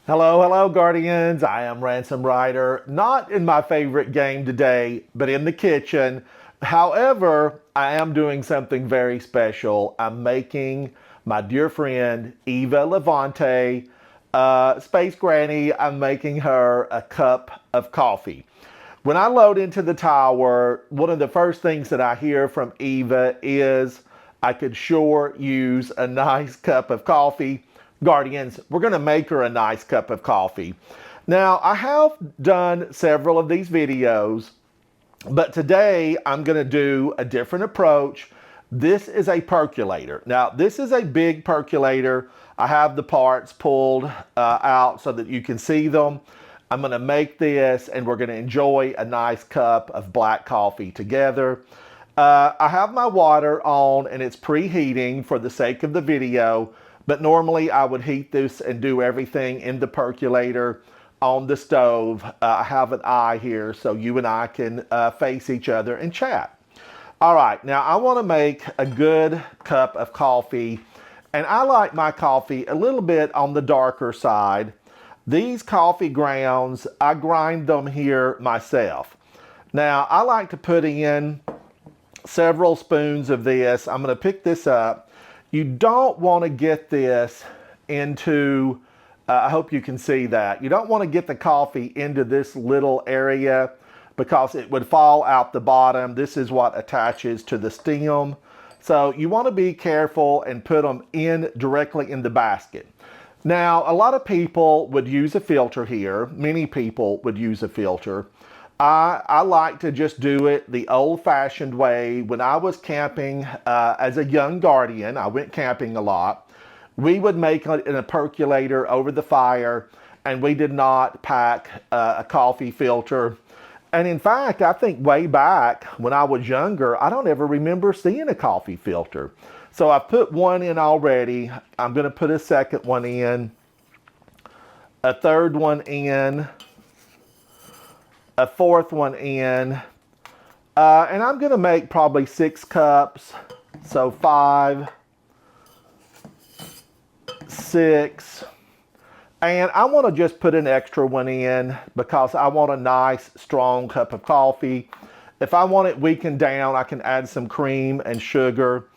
Hello, hello, Guardians. I am Ransom Ryder. Not in my favorite game today, but in the kitchen. However, I am doing something very special. I'm making my dear friend Eva Levante, Space Granny, I'm making her a cup of coffee. When I load into the tower, one of the first things that I hear from Eva is I could sure use a nice cup of coffee. Guardians, we're going to make her a nice cup of coffee. Now, I have done several of these videos, but today I'm going to do a different approach. This is a percolator. Now, this is a big percolator. I have the parts pulled out so that you can see them. I'm going to make this and we're going to enjoy a nice cup of black coffee together. I have my water on and it's preheating for the sake of the video, but normally I would heat this and do everything in the percolator on the stove. I have an eye here so you and I can face each other and chat. All right, now I want to make a good cup of coffee, and I like my coffee a little bit on the darker side. These coffee grounds, I grind them here myself. Now, I like to put in several spoons of this. I'm going to pick this up. You don't want to get this into, I hope you can see that. You don't want to get the coffee into this little area because it would fall out the bottom. This is what attaches to the stem. So you want to be careful and put them in directly in the basket. Now, a lot of people would use a filter here. Many people would use a filter. I like to just do it the old-fashioned way. When I was camping as a young guardian, I went camping a lot. We would make it in a percolator over the fire, and we did not pack a coffee filter. And in fact, I think way back when I was younger, I don't ever remember seeing a coffee filter. So I've put one in already. I'm going to put a second one in, a third one in, a fourth one in, and I'm going to make probably 6 cups. So 5, 6, and I want to just put an extra one in because I want a nice strong cup of coffee. If I want it weakened down, I can add some cream and sugar.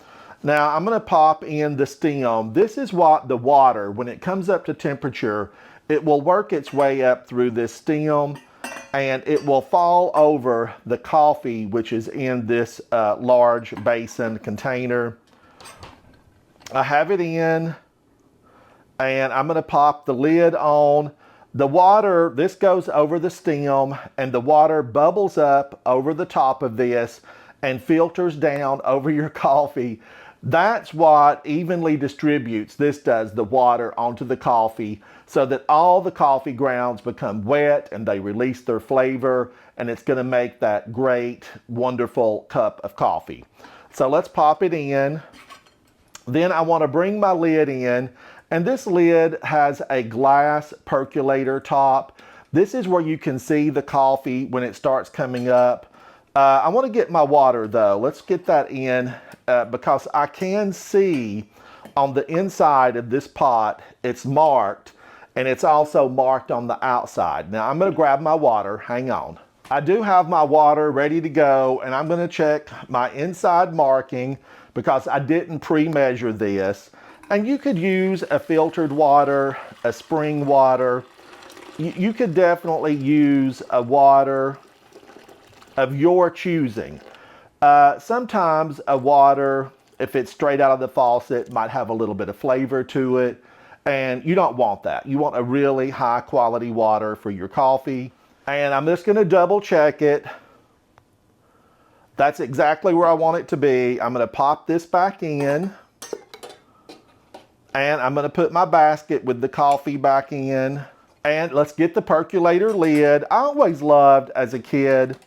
Now I'm going to pop in the stem. This is what the water, when it comes up to temperature, it will work its way up through this stem and it will fall over the coffee, which is in this large basin container. I have it in and I'm going to pop the lid on. The water, this goes over the stem and the water bubbles up over the top of this and filters down over your coffee. That's what evenly distributes, this does, the water onto the coffee so that all the coffee grounds become wet and they release their flavor, and it's going to make that great, wonderful cup of coffee. So let's pop it in. Then I want to bring my lid in, and this lid has a glass percolator top. This is where you can see the coffee when it starts coming up. I want to get my water though. Let's get that in because I can see on the inside of this pot, it's marked, and it's also marked on the outside. Now I'm going to grab my water. Hang on. I do have my water ready to go, and I'm going to check my inside marking because I didn't pre-measure this. And you could use a filtered water, a spring water. You could definitely use a water of your choosing. Sometimes a water, if it's straight out of the faucet, might have a little bit of flavor to it, and you don't want that. You want a really high quality water for your coffee. And I'm just going to double check it. That's exactly where I want it to be. I'm going to pop this back in, and I'm going to put my basket with the coffee back in, and let's get the percolator lid. I always loved as a kid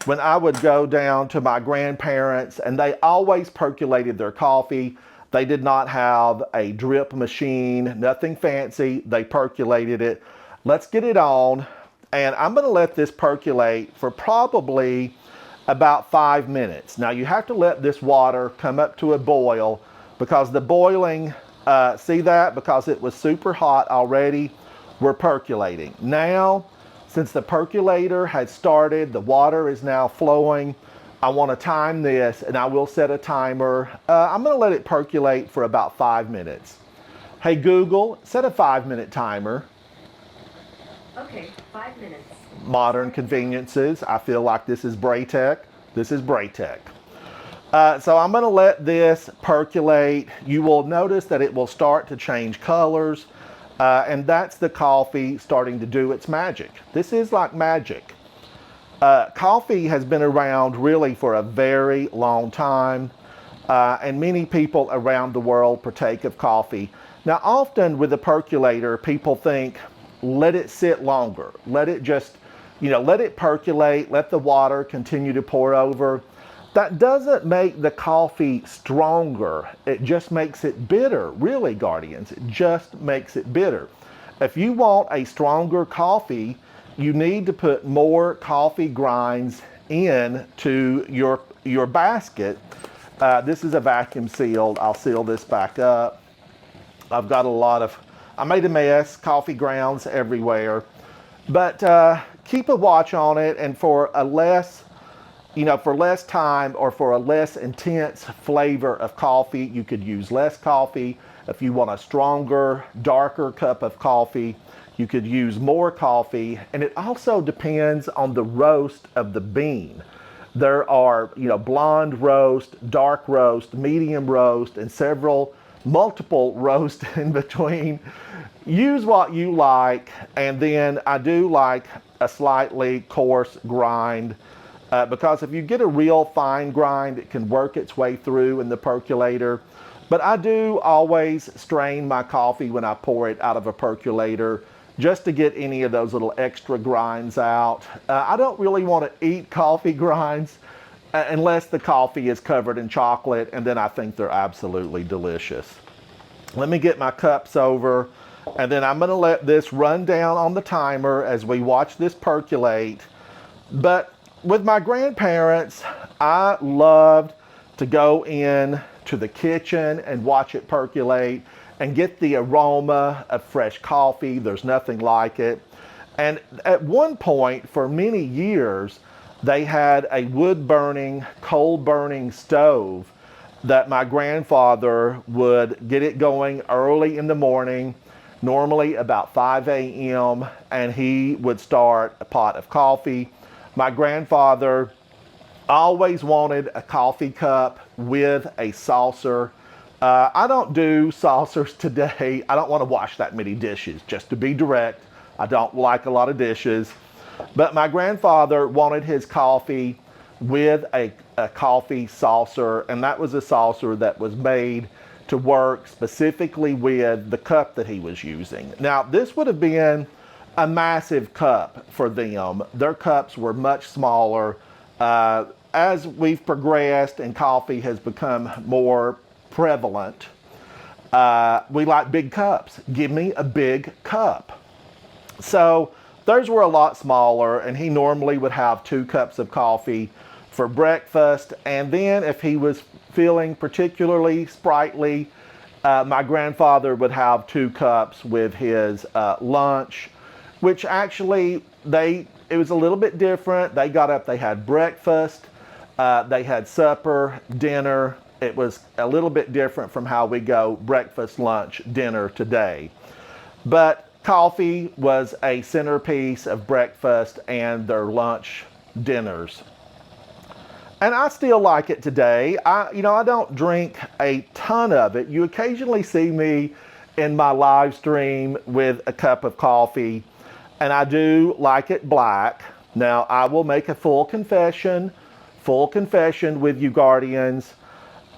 when I would go down to my grandparents, and they always percolated their coffee. They did not have a drip machine, nothing fancy. They percolated it. Let's get it on, and I'm going to let this percolate for probably about 5 minutes. Now you have to let this water come up to a boil because the boiling, see that? Because it was super hot already. We're percolating. Now, since the percolator has started, the water is now flowing, I want to time this, and I will set a timer. I'm going to let it percolate for about 5 minutes. Hey Google, set a 5-minute timer. Okay, 5 minutes. Modern conveniences. I feel like this is Braytech. This is Braytech. So I'm going to let this percolate. You will notice that it will start to change colors. And that's the coffee starting to do its magic. This is like magic. Coffee has been around really for a very long time. And many people around the world partake of coffee. Now, often with a percolator, people think, let it sit longer. Let it just, let it percolate. Let the water continue to pour over. That doesn't make the coffee stronger. It just makes it bitter, really, Guardians. It just makes it bitter. If you want a stronger coffee, you need to put more coffee grinds into your basket. This is a vacuum sealed. I'll seal this back up. I've got I made a mess, coffee grounds everywhere. But keep a watch on it, and for less time or for a less intense flavor of coffee, you could use less coffee. If you want a stronger, darker cup of coffee, you could use more coffee. And it also depends on the roast of the bean. There are, blonde roast, dark roast, medium roast, and multiple roasts in between. Use what you like. And then I do like a slightly coarse grind. Because if you get a real fine grind, it can work its way through in the percolator. But I do always strain my coffee when I pour it out of a percolator, just to get any of those little extra grinds out. I don't really want to eat coffee grinds unless the coffee is covered in chocolate, and then I think they're absolutely delicious. Let me get my cups over, and then I'm going to let this run down on the timer as we watch this percolate. But with my grandparents, I loved to go in to the kitchen and watch it percolate and get the aroma of fresh coffee. There's nothing like it. And at one point, for many years, they had a wood-burning, coal-burning stove that my grandfather would get it going early in the morning, normally about 5 a.m., and he would start a pot of coffee. My grandfather always wanted a coffee cup with a saucer. I don't do saucers today. I don't want to wash that many dishes, just to be direct. I don't like a lot of dishes. But my grandfather wanted his coffee with a coffee saucer, and that was a saucer that was made to work specifically with the cup that he was using. Now, this would have been a massive cup for them. Their cups were much smaller. As we've progressed and coffee has become more prevalent, we like big cups. Give me a big cup. So theirs were a lot smaller, and he normally would have 2 cups of coffee for breakfast. And then if he was feeling particularly sprightly, my grandfather would have 2 cups with his lunch, which actually it was a little bit different. They got up, they had breakfast, they had supper, dinner. It was a little bit different from how we go breakfast, lunch, dinner today. But coffee was a centerpiece of breakfast and their lunch dinners. And I still like it today. I don't drink a ton of it. You occasionally see me in my live stream with a cup of coffee, and I do like it black. Now, I will make a full confession with you, Guardians.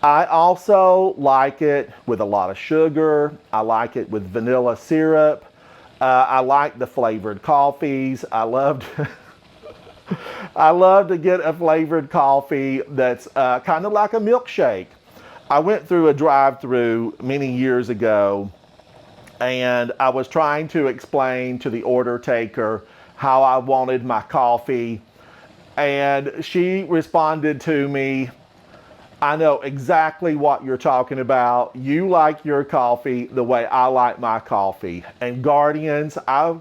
I also like it with a lot of sugar. I like it with vanilla syrup. I like the flavored coffees. I love to get a flavored coffee that's kind of like a milkshake. I went through a drive-through many years ago, and I was trying to explain to the order taker how I wanted my coffee, and she responded to me, I know exactly what you're talking about. You like your coffee the way I like my coffee. And Guardians, I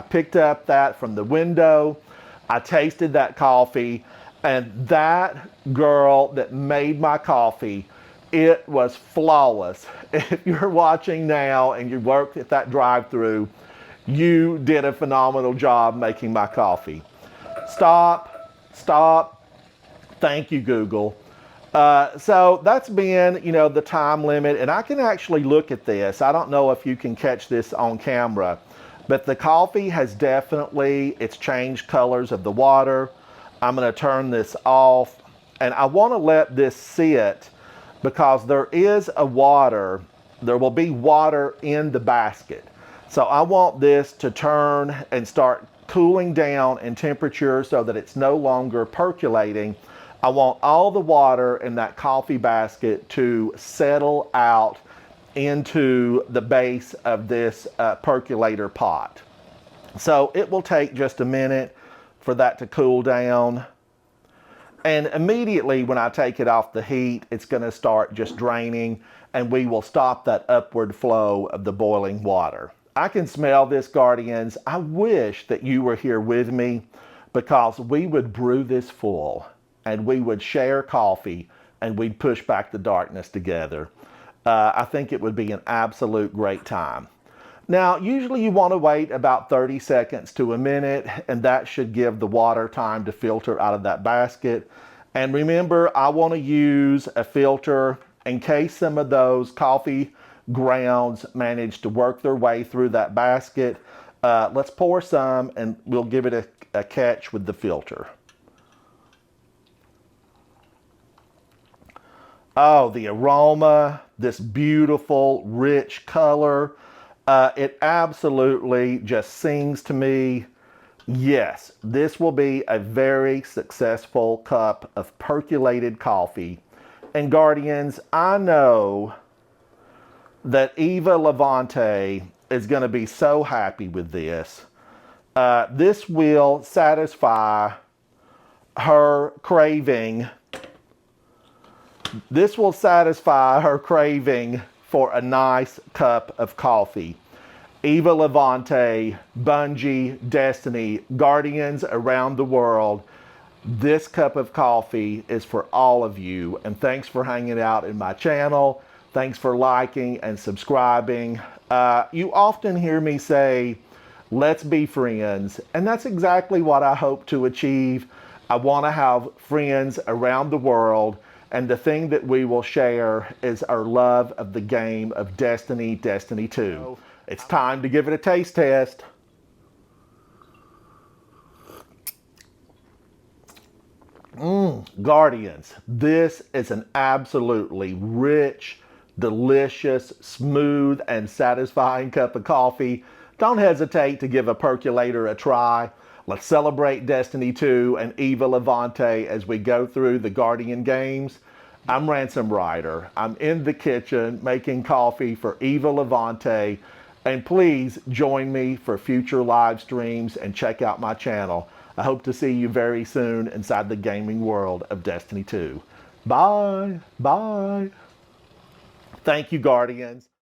picked up that from the window. I tasted that coffee, and that girl that made my coffee, it was flawless. If you're watching now and you worked at that drive-through, you did a phenomenal job making my coffee. Stop, stop. Thank you, Google. So that's been, the time limit, and I can actually look at this. I don't know if you can catch this on camera, but the coffee has definitely, it's changed colors of the water. I'm going to turn this off, and I want to let this sit because there will be water in the basket. So I want this to turn and start cooling down in temperature so that it's no longer percolating. I want all the water in that coffee basket to settle out into the base of this percolator pot. So it will take just a minute for that to cool down. And immediately when I take it off the heat, it's going to start just draining, and we will stop that upward flow of the boiling water. I can smell this, Guardians. I wish that you were here with me because we would brew this full and we would share coffee and we'd push back the darkness together. I think it would be an absolute great time. Now, usually you want to wait about 30 seconds to a minute, and that should give the water time to filter out of that basket. And remember, I want to use a filter in case some of those coffee grounds manage to work their way through that basket. Let's pour some and we'll give it a catch with the filter. Oh, the aroma, this beautiful, rich color. It absolutely just sings to me. Yes, this will be a very successful cup of percolated coffee. And Guardians, I know that Eva Levante is going to be so happy with this. This will satisfy her craving. This will satisfy her craving for a nice cup of coffee. Eva Levante, Bungie, Destiny, Guardians around the world, this cup of coffee is for all of you. And thanks for hanging out in my channel. Thanks for liking and subscribing. You often hear me say, let's be friends. And that's exactly what I hope to achieve. I want to have friends around the world. And the thing that we will share is our love of the game of Destiny, Destiny 2. It's time to give it a taste test. Guardians, this is an absolutely rich, delicious, smooth, and satisfying cup of coffee. Don't hesitate to give a percolator a try. Let's celebrate Destiny 2 and Eva Levante as we go through the Guardian games. I'm Ransom Ryder. I'm in the kitchen making coffee for Eva Levante. And please join me for future live streams and check out my channel. I hope to see you very soon inside the gaming world of Destiny 2. Bye. Bye. Thank you, Guardians.